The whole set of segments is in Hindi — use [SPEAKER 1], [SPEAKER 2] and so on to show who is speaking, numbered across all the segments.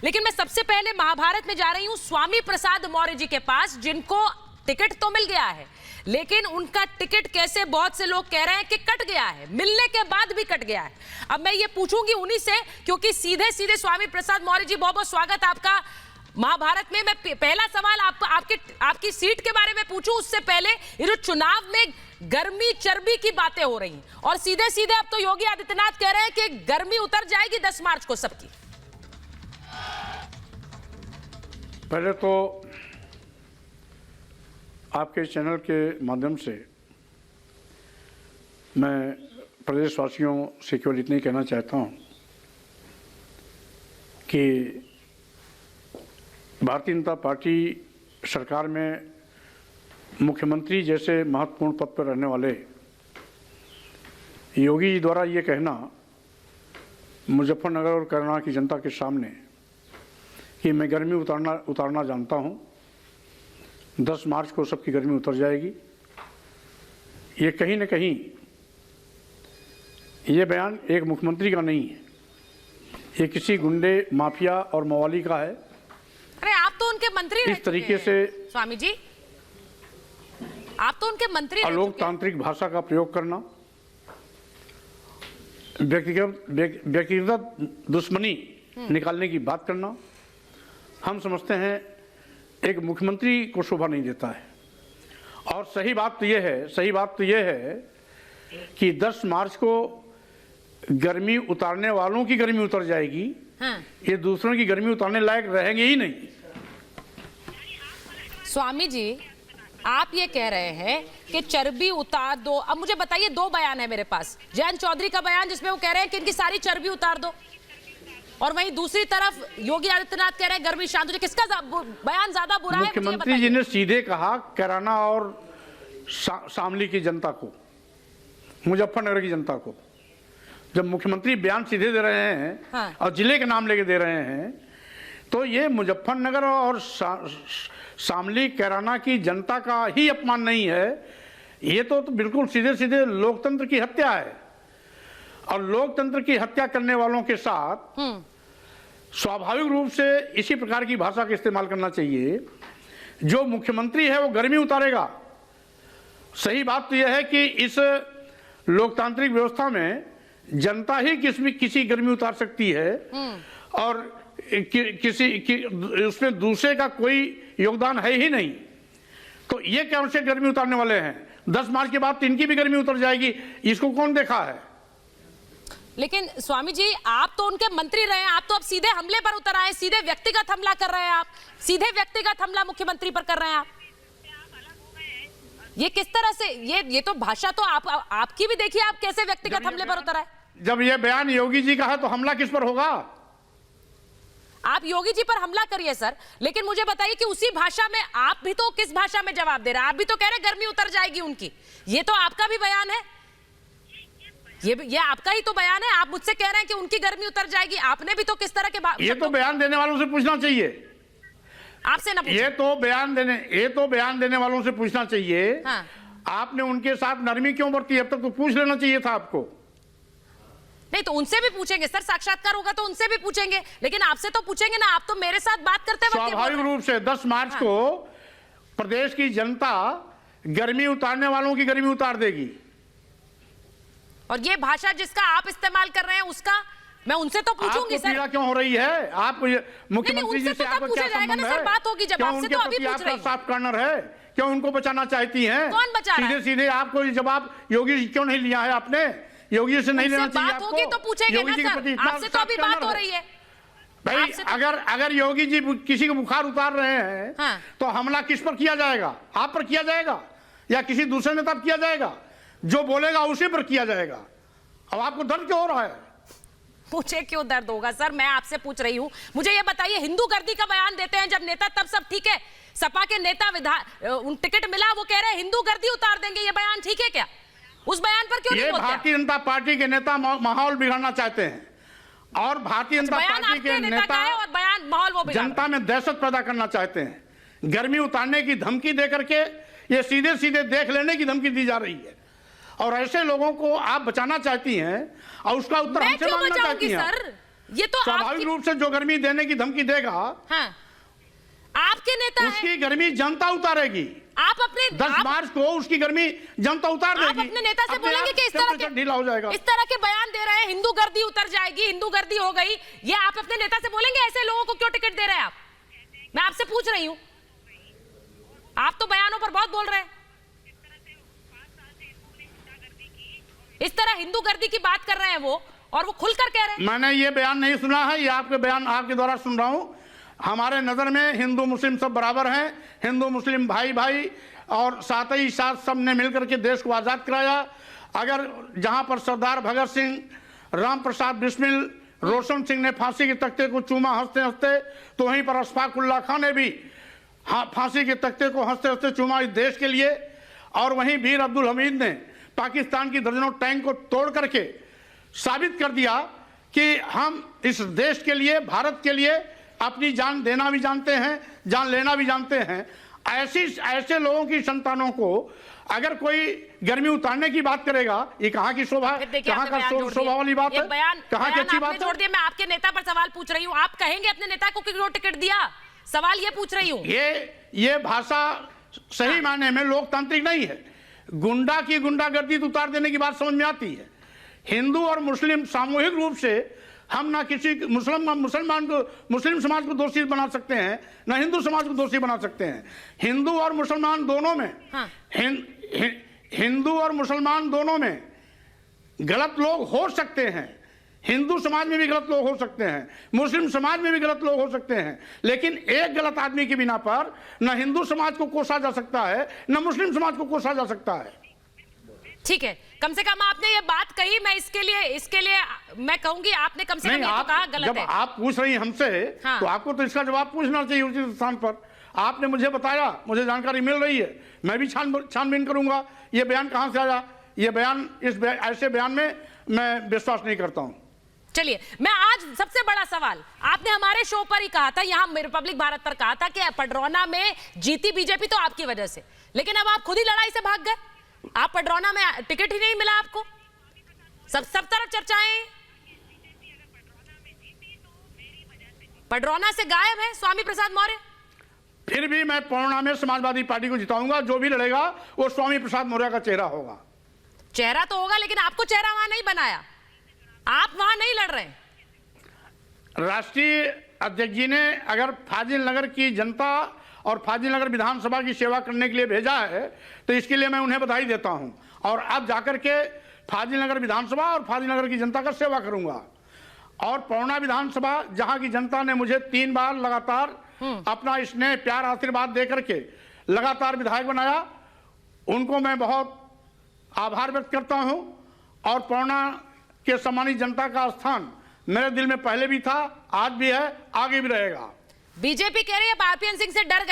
[SPEAKER 1] लेकिन मैं सबसे पहले महाभारत में जा रही हूं स्वामी प्रसाद मौर्य जी के पास, जिनको टिकट तो मिल गया है, लेकिन उनका टिकट कैसे बहुत से लोग कह रहे हैं कि कट गया है, मिलने के बाद भी कट गया है। अब मैं ये पूछूंगी उन्हीं से, क्योंकि सीधे सीधे स्वामी प्रसाद मौर्य जी, बहुत बहुत स्वागत आपका महाभारत में। मैं पहला सवाल आपकी सीट के बारे में पूछूं उससे पहले, ये जो चुनाव में गर्मी चर्बी की बातें हो रही हैं और सीधे सीधे अब तो योगी आदित्यनाथ कह रहे हैं कि गर्मी उतर जाएगी 10 मार्च को सबकी।
[SPEAKER 2] पहले तो आपके चैनल के माध्यम से मैं प्रदेशवासियों से केवल इतना ही कहना चाहता हूं कि भारतीय जनता पार्टी सरकार में मुख्यमंत्री जैसे महत्वपूर्ण पद पर रहने वाले योगी जी द्वारा ये कहना मुजफ्फरनगर और कैराना की जनता के सामने कि मैं गर्मी उतारना जानता हूं, 10 मार्च को सबकी गर्मी उतर जाएगी, ये कहीं न कहीं ये बयान एक मुख्यमंत्री का नहीं है, ये किसी गुंडे माफिया और मवाली का है।
[SPEAKER 1] अरे आप तो उनके मंत्री
[SPEAKER 2] इस तरीके से
[SPEAKER 1] स्वामी जी, आप तो उनके मंत्री
[SPEAKER 2] अलोकतांत्रिक भाषा का प्रयोग करना, व्यक्तिगत दुश्मनी निकालने की बात करना, हम समझते हैं एक मुख्यमंत्री को शोभा नहीं देता है। और सही बात तो यह है कि 10 मार्च को गर्मी उतारने वालों की गर्मी उतर जाएगी।
[SPEAKER 1] हाँ।
[SPEAKER 2] ये दूसरों की गर्मी उतारने लायक रहेंगे ही नहीं।
[SPEAKER 1] स्वामी जी, आप ये कह रहे हैं कि चर्बी उतार दो। अब मुझे बताइए, 2 बयान है मेरे पास। जयंत चौधरी का बयान जिसमें वो कह रहे हैं कि इनकी सारी चर्बी उतार दो, और वहीं दूसरी तरफ योगी आदित्यनाथ कह रहे हैं गर्मी शांत हो जाए। किसका बयान ज्यादा बुरा है?
[SPEAKER 2] मुख्यमंत्री जी ने सीधे कहा कैराना और शामली की जनता को, मुजफ्फरनगर की जनता को। जब मुख्यमंत्री बयान सीधे दे रहे हैं, हाँ, और जिले के नाम लेके दे रहे हैं, तो ये मुजफ्फरनगर और शामली कैराना की जनता का ही अपमान नहीं है, ये तो बिल्कुल सीधे सीधे लोकतंत्र की हत्या है। और लोकतंत्र की हत्या करने वालों के साथ स्वाभाविक रूप से इसी प्रकार की भाषा का इस्तेमाल करना चाहिए। जो मुख्यमंत्री है वो गर्मी उतारेगा। सही बात तो यह है कि इस लोकतांत्रिक व्यवस्था में जनता ही किसी गर्मी उतार सकती है, और उसमें दूसरे का कोई योगदान है ही नहीं। तो ये क्या उनसे गर्मी उतारने वाले हैं? 10 मार्च के बाद तो इनकी भी गर्मी उतर जाएगी, इसको कौन देखा है?
[SPEAKER 1] लेकिन स्वामी जी, आप तो उनके मंत्री रहे हैं, आप तो अब सीधे हमले पर उतर आए, सीधे व्यक्तिगत हमला कर रहे हैं। आप सीधे व्यक्तिगत हमला मुख्यमंत्री पर कर रहे हैं। आप ये किस तरह से, ये तो भाषा तो आपकी भी देखिए, आप कैसे व्यक्तिगत हमले पर उतर आए।
[SPEAKER 2] जब ये बयान योगी जी का है तो हमला किस पर होगा?
[SPEAKER 1] आप योगी जी पर हमला करिए सर, लेकिन मुझे बताइए कि उसी भाषा में आप भी तो किस भाषा में जवाब दे रहे हैं? आप भी तो कह रहे हैं गर्मी उतर जाएगी उनकी। ये तो आपका भी बयान है, ये आपका ही तो बयान है। आप मुझसे कह रहे हैं कि उनकी गर्मी उतर जाएगी, आपने भी तो किस तरह के
[SPEAKER 2] ये तो बयान देने वालों से पूछना चाहिए,
[SPEAKER 1] आपसे ना पूछे।
[SPEAKER 2] ये तो बयान देने वालों से पूछना चाहिए। हाँ। आपने उनके साथ नरमी क्यों बरती? अब तक तो पूछ लेना चाहिए था आपको।
[SPEAKER 1] नहीं तो उनसे भी पूछेंगे सर, साक्षात्कार होगा तो उनसे भी पूछेंगे, लेकिन आपसे तो पूछेंगे ना। आप तो मेरे साथ बात करते वक्त
[SPEAKER 2] स्वाभाविक रूप से 10 मार्च को प्रदेश की जनता गर्मी उतारने वालों की गर्मी उतार देगी।
[SPEAKER 1] और ये भाषा जिसका आप इस्तेमाल कर रहे हैं उसका मैं उनसे तो पूछूंगी सर।
[SPEAKER 2] पीड़ा क्यों हो रही है? आप मुख्यमंत्री जी से आपका क्या संबंध है?
[SPEAKER 1] बात होगी जब आपसे तो अभी पूछ रही हूं।
[SPEAKER 2] साफ कॉर्नर है, क्यों उनको बचाना चाहती हैं?
[SPEAKER 1] कौन बचा रहा है?
[SPEAKER 2] सीधे आपको जवाब योगी जी क्यों नहीं लिया है आपने? योगी से नहीं लेना चाहिए आपको?
[SPEAKER 1] बात होगी तो पूछेंगे ना सर, आपसे तो अभी बात हो रही है
[SPEAKER 2] भाई। अगर योगी जी किसी को बुखार उतार रहे हैं, हाँ, तो हमला किस पर किया जाएगा? आप पर किया जाएगा या किसी दूसरे नेता पर किया जाएगा? जो बोलेगा उसी पर किया जाएगा। अब आपको दर्द क्यों हो रहा है?
[SPEAKER 1] मुझे क्यों दर्द होगा सर? मैं आपसे पूछ रही हूं, मुझे ये बताइए, हिंदू गर्दी का बयान देते हैं जब नेता, तब सब ठीक है? सपा के नेता टिकट मिला, वो कह रहे हैं हिंदू गर्दी उतार देंगे, ये बयान ठीक है क्या? उस बयान पर क्यों नहीं बोलते?
[SPEAKER 2] भारतीय जनता पार्टी के नेता माहौल बिगाड़ना चाहते हैं, और भारतीय जनता पार्टी के नेता
[SPEAKER 1] और बयान माहौल वो
[SPEAKER 2] जनता में दहशत पैदा करना चाहते हैं। गर्मी उतारने की धमकी दे करके ये सीधे सीधे देख लेने की धमकी दी जा रही है, और ऐसे लोगों को आप बचाना चाहती हैं, और उसका उत्तर हमसे मांगना चाहती हैं।
[SPEAKER 1] सर ये तो
[SPEAKER 2] स्वाभाविक रूप से जो गर्मी देने की धमकी देगा,
[SPEAKER 1] हाँ, आपके नेता
[SPEAKER 2] उसकी गर्मी जनता उतारेगी।
[SPEAKER 1] आप अपने
[SPEAKER 2] 10 मार्च को उसकी गर्मी जनता उतार देगी।
[SPEAKER 1] आप अपने नेता से बोलेंगे कि इस तरह के
[SPEAKER 2] ढीला हो जाएगा,
[SPEAKER 1] इस तरह के बयान दे रहे हैं, हिंदू गर्दी उतर जाएगी, हिंदू गर्दी हो गई, ये आप अपने नेता से बोलेंगे? ऐसे लोगों को क्यों टिकट दे रहे हैं आप? मैं आपसे पूछ रही हूं, आप तो बयानों पर बहुत बोल रहे हैं, इस तरह हिंदू गर्दी की बात कर रहे हैं वो, और वो खुलकर कह रहे हैं।
[SPEAKER 2] मैंने ये बयान नहीं सुना है, ये आपके बयान आपके द्वारा सुन रहा हूं। हमारे नजर में हिंदू मुस्लिम सब बराबर हैं, हिंदू मुस्लिम भाई भाई, और साथ ही साथ सब ने मिलकर के देश को आजाद कराया। अगर जहां पर सरदार भगत सिंह, राम प्रसाद बिस्मिल, रोशन सिंह ने फांसी के तख्ते को चूमा हंसते हंसते, तो वहीं पर अशफाकुल्ला खान ने भी फांसी के तख्ते को हंसते हंसते चूमा इस देश के लिए। और वहीं वीर अब्दुल हमीद ने पाकिस्तान की दर्जनों टैंक को तोड़ करके साबित कर दिया कि हम इस देश के लिए, भारत के लिए अपनी जान देना भी जानते हैं, जान लेना भी जानते हैं। ऐसे लोगों की संतानों को अगर कोई गर्मी उतारने की बात करेगा, ये कहाँ की शोभा, कहाँ का शोभा वाली बात है, कहाँ की अच्छी बात है?
[SPEAKER 1] मैं आपके नेता पर सवाल पूछ रही हूँ, आप कहेंगे अपने नेता को क्यों टिकट दिया? सवाल ये पूछ रही हूँ।
[SPEAKER 2] ये भाषा सही मायने में लोकतांत्रिक नहीं है। गुंडा की गुंडागर्दी उतार देने की बात समझ में आती है। हिंदू और मुस्लिम सामूहिक रूप से हम ना किसी मुसलमान को, मुस्लिम समाज को दोषी बना सकते हैं, ना हिंदू समाज को दोषी बना सकते हैं। हिंदू और मुसलमान दोनों में,
[SPEAKER 1] हाँ।
[SPEAKER 2] हिंदू और मुसलमान दोनों में गलत लोग हो सकते हैं। हिंदू समाज में भी गलत लोग हो सकते हैं, मुस्लिम समाज में भी गलत लोग हो सकते हैं, लेकिन एक गलत आदमी की बिना पर न हिंदू समाज को कोसा जा सकता है, न मुस्लिम समाज को कोसा जा सकता है।
[SPEAKER 1] ठीक है, कम से कम आपने ये बात कही, मैं इसके लिए मैं कहूंगी आपने कम से कम ये तो कहा गलत
[SPEAKER 2] जब
[SPEAKER 1] है।
[SPEAKER 2] आप पूछ रही हमसे,
[SPEAKER 1] हाँ।
[SPEAKER 2] तो आपको तो इसका जवाब पूछना चाहिए उचित स्थान पर। आपने मुझे बताया, मुझे जानकारी मिल रही है, मैं भी छानबीन करूंगा ये बयान कहां से आया। ये बयान, ऐसे बयान में मैं विश्वास नहीं करता हूं।
[SPEAKER 1] चलिए, मैं आज सबसे बड़ा सवाल, आपने हमारे शो पर ही कहा था, यहां रिपब्लिक भारत पर कहा था कि पडरौना में जीती बीजेपी तो आपकी वजह से, लेकिन अब आप खुद ही लड़ाई से भाग गए। आप पडरौना में टिकट ही नहीं मिला आपको, सब तरफ चर्चाएं, पडरौना से गायब है स्वामी प्रसाद मौर्य।
[SPEAKER 2] फिर भी मैं पडरौना में समाजवादी पार्टी को जिताऊंगा। जो भी लड़ेगा वो स्वामी प्रसाद मौर्य का चेहरा होगा।
[SPEAKER 1] चेहरा तो होगा, लेकिन आपको चेहरा वहां नहीं बनाया, आप वहां नहीं लड़ रहे।
[SPEAKER 2] राष्ट्रीय अध्यक्ष जी ने अगर फाजिल नगर की जनता और फाजिल नगर विधानसभा की सेवा करने के लिए भेजा है, तो इसके लिए मैं उन्हें बधाई देता हूं। और अब जाकर के फाजिल नगर विधानसभा और फाजिल नगर की जनता का सेवा करूंगा। और पडरौना विधानसभा, जहां की जनता ने मुझे 3 बार लगातार अपना स्नेह, प्यार, आशीर्वाद दे करके लगातार विधायक बनाया, उनको मैं बहुत आभार व्यक्त करता हूं। और पडरौना के सम्मानित जनता का स्थान मेरे दिल में पहले भी था, आज भी है, आगे भी रहेगा।
[SPEAKER 1] बीजेपी कह रही है आरपीएन सिंह से डर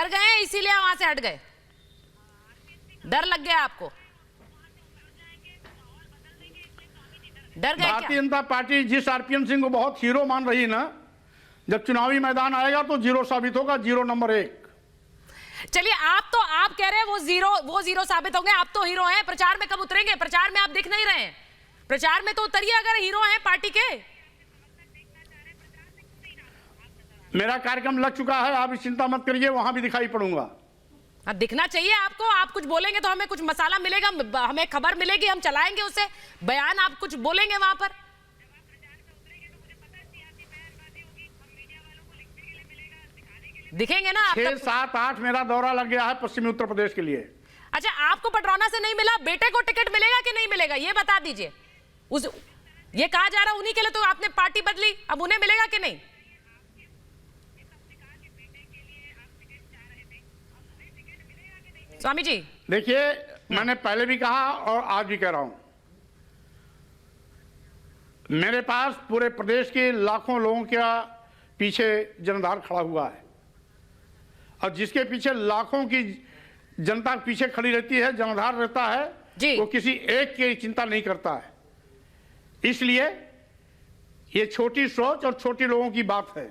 [SPEAKER 1] गए इसीलिए वहां से हट गए, डर लग गया आपको, डर गए।
[SPEAKER 2] भारतीय जनता पार्टी जिस आरपीएन सिंह को बहुत हीरो मान रही ना, जब चुनावी मैदान आएगा तो जीरो साबित होगा, 0 नंबर 1।
[SPEAKER 1] चलिए, आप कह रहे हैं वो जीरो साबित होंगे, आप तो हीरो हैं। प्रचार में कब उतरेंगे? प्रचार में आप दिख नहीं रहे हैं, प्रचार में तो उतरिए अगर हीरो हैं पार्टी के।
[SPEAKER 2] मेरा कार्यक्रम लग चुका है, आप चिंता मत करिए, वहां भी दिखाई पड़ूंगा।
[SPEAKER 1] अब दिखना चाहिए आपको, आप कुछ बोलेंगे तो हमें कुछ मसाला मिलेगा, हमें खबर मिलेगी, हम चलाएंगे उसे बयान। आप कुछ बोलेंगे वहां पर, दिखेंगे ना आप।
[SPEAKER 2] 6, 7, 8 मेरा दौरा लग गया है पश्चिमी उत्तर प्रदेश के लिए।
[SPEAKER 1] अच्छा, आपको पडरौना से नहीं मिला, बेटे को टिकट मिलेगा कि नहीं मिलेगा ये बता दीजिए। ये कहा जा रहा उन्हीं के लिए तो आपने पार्टी बदली, अब उन्हें मिलेगा कि नहीं? स्वामी जी
[SPEAKER 2] देखिए, मैंने पहले भी कहा और आज भी कह रहा हूं, मेरे पास पूरे प्रदेश के लाखों लोगों के पीछे जनाधार खड़ा हुआ है, और जिसके पीछे लाखों की जनता पीछे खड़ी रहती है, जनाधार रहता है
[SPEAKER 1] जी।
[SPEAKER 2] वो किसी एक की चिंता नहीं करता है। इसलिए ये छोटी सोच और छोटी लोगों की बात है।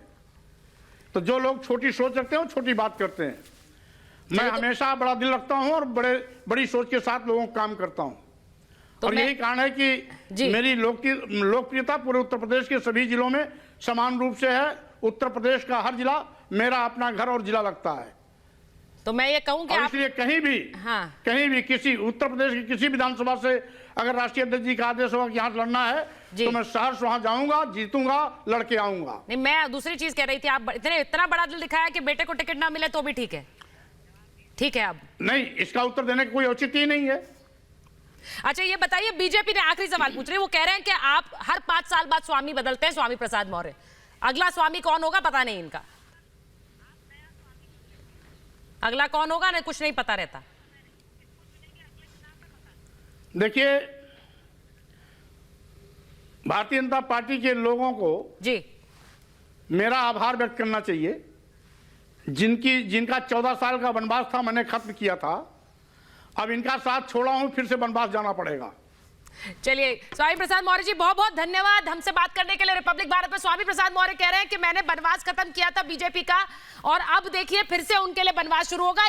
[SPEAKER 2] तो जो लोग छोटी सोच रखते हैं वो छोटी बात करते हैं। मैं हमेशा बड़ा दिल रखता हूं और बड़ी सोच के साथ लोगों का काम करता हूं।
[SPEAKER 1] तो
[SPEAKER 2] और यही कारण है कि मेरी लोकप्रियता पूरे उत्तर प्रदेश के सभी जिलों में समान रूप से है। उत्तर प्रदेश का हर जिला मेरा अपना घर और जिला लगता है।
[SPEAKER 1] तो मैं ये कहूं कि
[SPEAKER 2] इसलिए कहीं भी किसी उत्तर प्रदेश की किसी विधानसभा से अगर राष्ट्रीय अध्यक्ष जी का आदेश होगा कि यहाँ लड़ना है तो मैं सहर्ष वहां जाऊंगा, जीतूंगा, लड़के आऊंगा।
[SPEAKER 1] नहीं, मैं दूसरी चीज कह रही थी, आप इतना बड़ा दिल दिखाया कि बेटे को टिकट ना मिले तो भी ठीक है। ठीक है, अब
[SPEAKER 2] नहीं, इसका उत्तर देने का कोई औचित्य ही नहीं है।
[SPEAKER 1] अच्छा ये बताइए, बीजेपी ने आखिरी सवाल पूछ रही है, वो कह रहे हैं कि आप हर 5 साल बाद स्वामी बदलते हैं, स्वामी प्रसाद मौर्य। अगला स्वामी कौन होगा पता नहीं इनका, अगला कौन होगा ना कुछ नहीं पता रहता।
[SPEAKER 2] देखिए, भारतीय जनता पार्टी के लोगों को
[SPEAKER 1] जी
[SPEAKER 2] मेरा आभार व्यक्त करना चाहिए। जिनका 14 साल का वनवास था मैंने खत्म किया था, अब इनका साथ छोड़ा हूं, फिर से वनवास जाना पड़ेगा।
[SPEAKER 1] चलिए, स्वामी प्रसाद मौर्य जी बहुत बहुत धन्यवाद हमसे बात करने के लिए। रिपब्लिक भारत में स्वामी प्रसाद मौर्य कह रहे हैं कि मैंने वनवास खत्म किया था बीजेपी का, और अब देखिए फिर से उनके लिए वनवास शुरू होगा।